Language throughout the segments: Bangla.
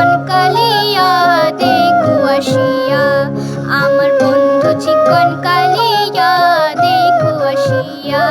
চিকন কালিয়া দেখো আসিয়া, আমার বন্ধু চিকন কালিয়া দেখো আসিয়া।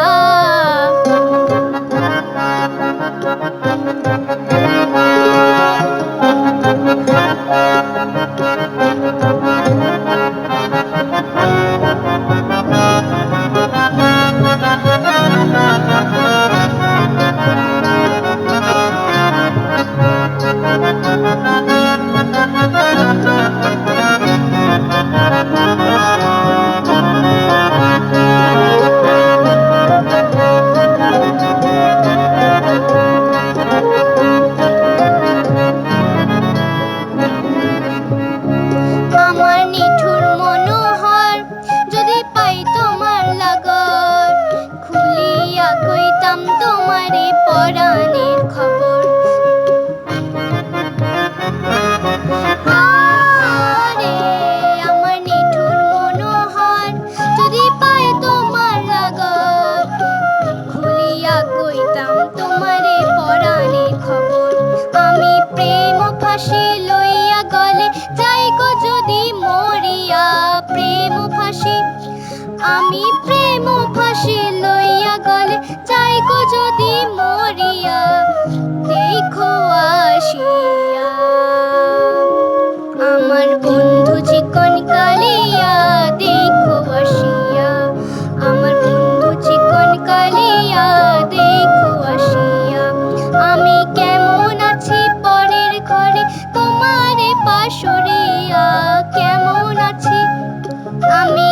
আমার নিঠুর মনোহর যদি পাই তোমার লাগর, খুলিয়া কইতাম তোমারে পরাণের খবর। আরে আমার নিঠুর মনোহর যদি পাই তোমার লাগর, খুলিয়া কইতাম তোমারে পরাণের খবর। আমি প্রেম ফাঁসি লইয়া গলে যাই গো যদি মরিয়া, প্রেম ফাঁসি আমি প্রেম ফাঁসি লইয়া গলে যাই গো যদি মরিয়া, দেখো আসিয়া আমার বন্ধু চিকন কালিয়া দেখো আসিয়া, আমার বন্ধু চিকন কালিয়া দেখো আসিয়া। আমি কেমন আছি পরের ঘরে তোমারে পাশরিয়া, কেমন আছি আমি